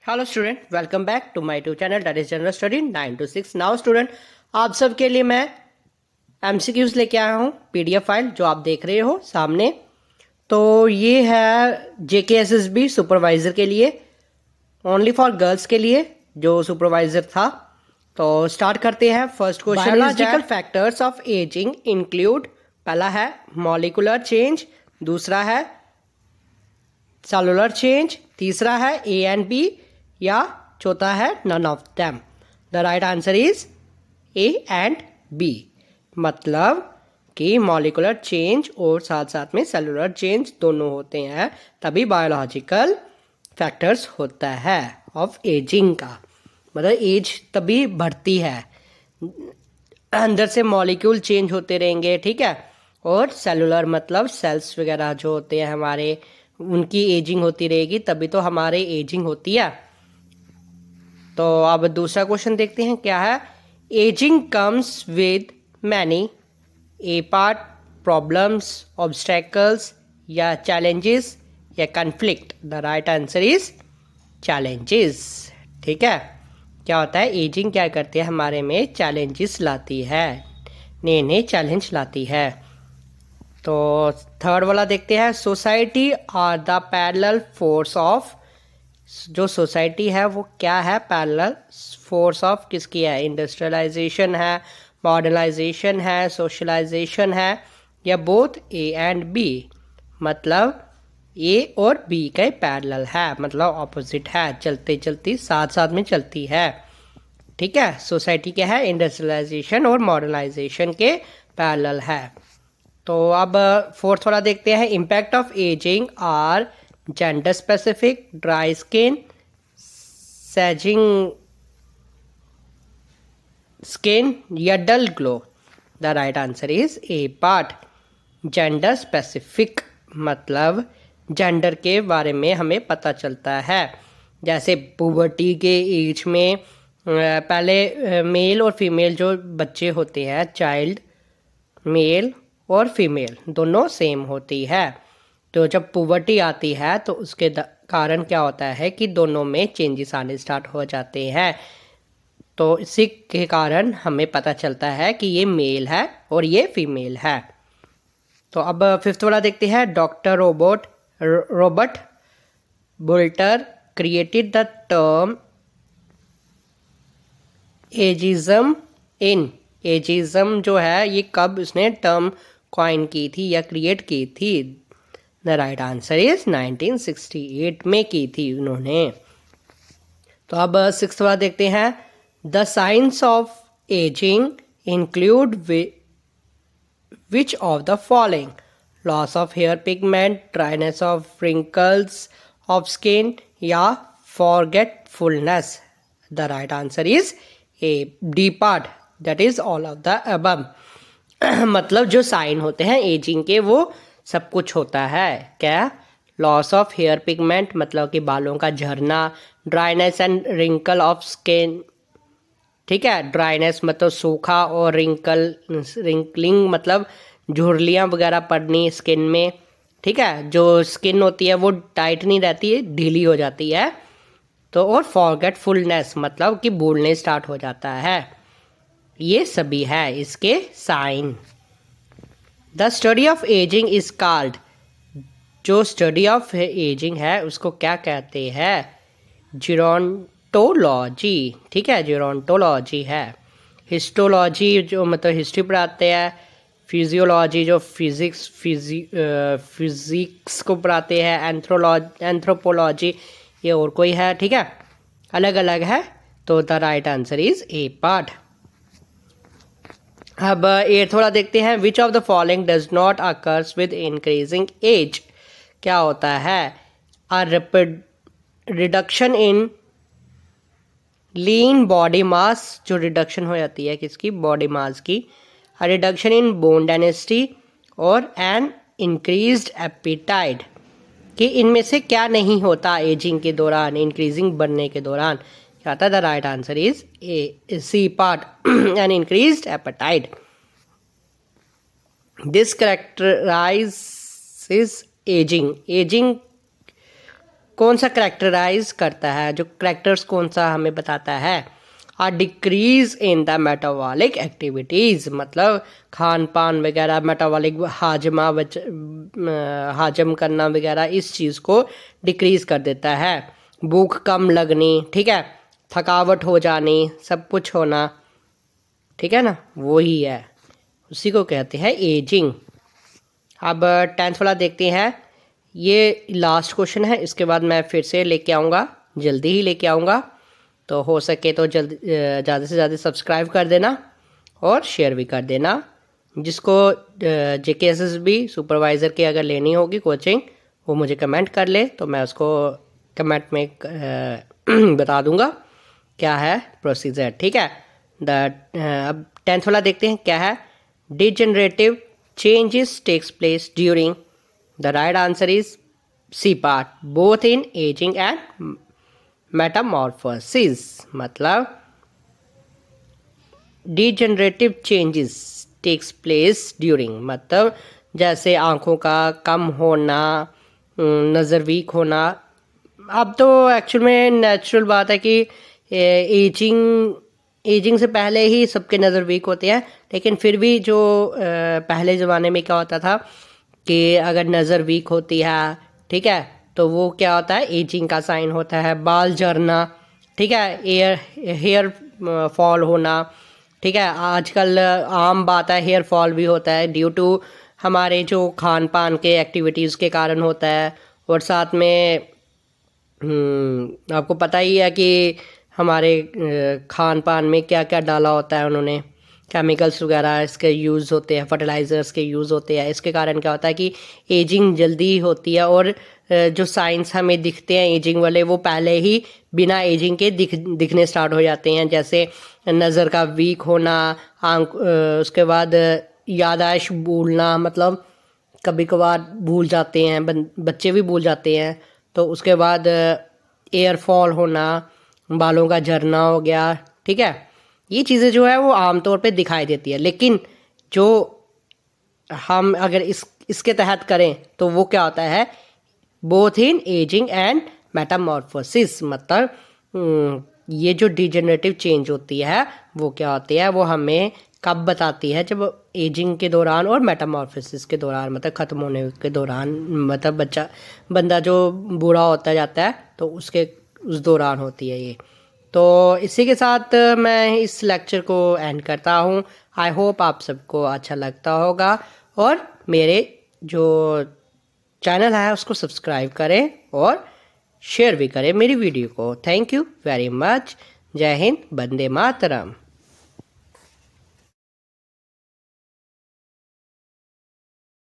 Hello student, welcome back to my YouTube channel that is general study 9 to 6। Now student, आप सबके लिए मैं MCQs लेके आया हूँ पीडीएफ फाइल जो आप देख रहे हो सामने। तो ये है जेकेएसएसबी सुपरवाइजर के लिए, ओनली फॉर गर्ल्स के लिए जो सुपरवाइजर था। तो स्टार्ट करते हैं। First question, biological factors of ageing include. पहला है मॉलिकुलर चेंज, दूसरा है सेलुलर चेंज, तीसरा है ए एंड बी, या चौथा है none of them. The right answer is A and B. मतलब कि मॉलिकुलर चेंज और साथ साथ में सेलुलर चेंज दोनों होते हैं, तभी बायोलॉजिकल फैक्टर्स होता है ऑफ एजिंग का। मतलब एज तभी बढ़ती है, अंदर से मॉलिक्यूल चेंज होते रहेंगे, ठीक है। और सेलुलर मतलब सेल्स वगैरह जो होते हैं हमारे, उनकी एजिंग होती रहेगी, तभी तो हमारे एजिंग होती है। तो अब दूसरा क्वेश्चन देखते हैं क्या है। Ageing comes with many a part, problems, obstacles, या चैलेंजेस, या conflict. The right answer is challenges. ठीक है, क्या होता है, एजिंग क्या करती है, हमारे में चैलेंजेस लाती है, नए नए चैलेंज लाती है। तो थर्ड वाला देखते हैं। Society are the parallel force of. जो सोसाइटी है वो क्या है, पैरेलल फोर्स ऑफ किसकी है, इंडस्ट्रियलाइजेशन है, मॉडर्नाइजेशन है, सोशलाइजेशन है, या बोथ ए एंड बी। मतलब ए और बी का पैरेलल है, मतलब ऑपोजिट है, चलते चलती साथ साथ में चलती है। ठीक है, सोसाइटी क्या है, इंडस्ट्रियलाइजेशन और मॉडर्नाइजेशन के पैरेलल है। तो अब फोर्थ वाला देखते हैं। Impact of ageing are gender specific, dry skin, sagging skin, या dull glow. The right answer is A part, gender specific. मतलब जेंडर के बारे में हमें पता चलता है। जैसे पुबर्टी के एज में पहले मेल और फीमेल जो बच्चे होते हैं, चाइल्ड मेल और फीमेल दोनों सेम होती है। तो जब पुबर्टी आती है तो उसके कारण क्या होता है कि दोनों में चेंजेस आने स्टार्ट हो जाते हैं। तो इसी के कारण हमें पता चलता है कि ये मेल है और ये फीमेल है। तो अब फिफ्थ वाला देखते हैं। Doctor Robert Bolter created the term ageism in. Ageism जो है ये कब उसने टर्म कॉइन की थी या क्रिएट की थी। द राइट आंसर इज 1968 में की थी उन्होंने। तो अब सिक्स्थ वाला देखते हैं। The science of ageing include which of the following. Loss of hair pigment, dryness of wrinkles of skin, या forgetfulness. The right answer is a D part, that is all of the above. मतलब जो sign होते हैं ageing के वो सब कुछ होता है। क्या, लॉस ऑफ हेयर पिगमेंट मतलब कि बालों का झड़ना, dryness and wrinkle of skin. ठीक है, ड्राइनेस मतलब सूखा, और रिंकलिंग मतलब झुर्रियाँ वगैरह पड़नी स्किन में। ठीक है, जो स्किन होती है वो टाइट नहीं रहती है, ढीली हो जाती है। तो और फॉरगेटफुलनेस मतलब कि भूलने स्टार्ट हो जाता है। ये सभी है इसके sign. The study of ageing is called. जो स्टडी ऑफ एजिंग है उसको क्या कहते हैं, जीरोंटोलॉजी। ठीक है, जीरोंटोलॉजी है। हिस्टोलॉजी जो मतलब हिस्ट्री पढ़ाते हैं, फिजियोलॉजी जो फिजिक्स को पढ़ाते हैं, एंथ्रोपोलॉजी ये और कोई है। ठीक है, अलग अलग है। तो the right answer is A part. अब एट्थ वाला देखते हैं। Which of the following does not occurs with increasing age. क्या होता है, a reduction in lean body mass, जो रिडक्शन हो जाती है किसकी, बॉडी मास की, a reduction in bone density, और एन इंक्रीज्ड एपिटाइट। कि इनमें से क्या नहीं होता एजिंग के दौरान, इंक्रीजिंग बढ़ने के दौरान। क्या आता है, the right answer is A C part, an increased appetite. This characterises ageing. Ageing कौन सा करेक्टराइज करता है, जो करेक्टर्स कौन सा हमें बताता है। A decrease in the metabolic activities, मतलब खान पान वगैरह, मेटाबॉलिक हाजम करना वगैरह, इस चीज़ को डिक्रीज कर देता है। भूख कम लगनी, ठीक है, थकावट हो जानी, सब कुछ होना, ठीक है ना, वो ही है, उसी को कहते हैं एजिंग। अब 10th वाला देखते हैं। ये लास्ट क्वेश्चन है, इसके बाद मैं फिर से लेके आऊँगा, जल्दी ही लेके आऊँगा। तो हो सके तो ज़्यादा से ज़्यादा सब्सक्राइब कर देना और शेयर भी कर देना। जिसको JKSSB सुपरवाइज़र की अगर लेनी होगी कोचिंग, वो मुझे कमेंट कर ले, तो मैं उसको कमेंट में बता दूंगा क्या है प्रोसीजर, ठीक है। अब 10th वाला देखते हैं क्या है। Degenerative changes takes place during, the right answer is C part, both in ageing and metamorphosis. मतलब degenerative changes takes place during, मतलब जैसे आँखों का कम होना, नज़र वीक होना। अब तो एक्चुअल में नेचुरल बात है कि एजिंग से पहले ही सबके नज़र वीक होते हैं, लेकिन फिर भी जो पहले ज़माने में क्या होता था कि अगर नज़र वीक होती है, ठीक है, तो वो क्या होता है, एजिंग का साइन होता है। बाल झड़ना, ठीक है, हेयर फॉल होना, ठीक है, आजकल आम बात है, हेयर फॉल भी होता है ड्यू टू हमारे जो खान पान के एक्टिविटीज़ के कारण होता है। और साथ में आपको पता ही है कि हमारे खान पान में क्या क्या डाला होता है उन्होंने, केमिकल्स वगैरह इसके यूज़ होते हैं, फर्टिलाइज़र्स के यूज़ होते हैं। इसके कारण क्या होता है कि एजिंग जल्दी होती है, और जो साइंस हमें दिखते हैं एजिंग वाले, वो पहले ही बिना एजिंग के दिखने स्टार्ट हो जाते हैं। जैसे नज़र का वीक होना, आँख, उसके बाद याददाश्त भूलना, मतलब कभी कभार भूल जाते हैं, बच्चे भी भूल जाते हैं। तो उसके बाद एयर फॉल होना, बालों का झड़ना हो गया, ठीक है, ये चीज़ें जो है वो आमतौर पे दिखाई देती है। लेकिन जो हम अगर इसके तहत करें तो वो क्या होता है, both in ageing and metamorphosis. मतलब ये जो डिजेनरेटिव चेंज होती है वो क्या होती है, वो हमें कब बताती है, जब एजिंग के दौरान और मेटामॉर्फोसिस के दौरान, मतलब ख़त्म होने के दौरान, मतलब बंदा जो बूढ़ा होता जाता है तो उस दौरान होती है ये। तो इसी के साथ मैं इस लेक्चर को एंड करता हूँ। आई होप आप सबको अच्छा लगता होगा, और मेरे जो चैनल है उसको सब्सक्राइब करें और शेयर भी करें मेरी वीडियो को। Thank you very much. जय हिंद, वंदे मातरम।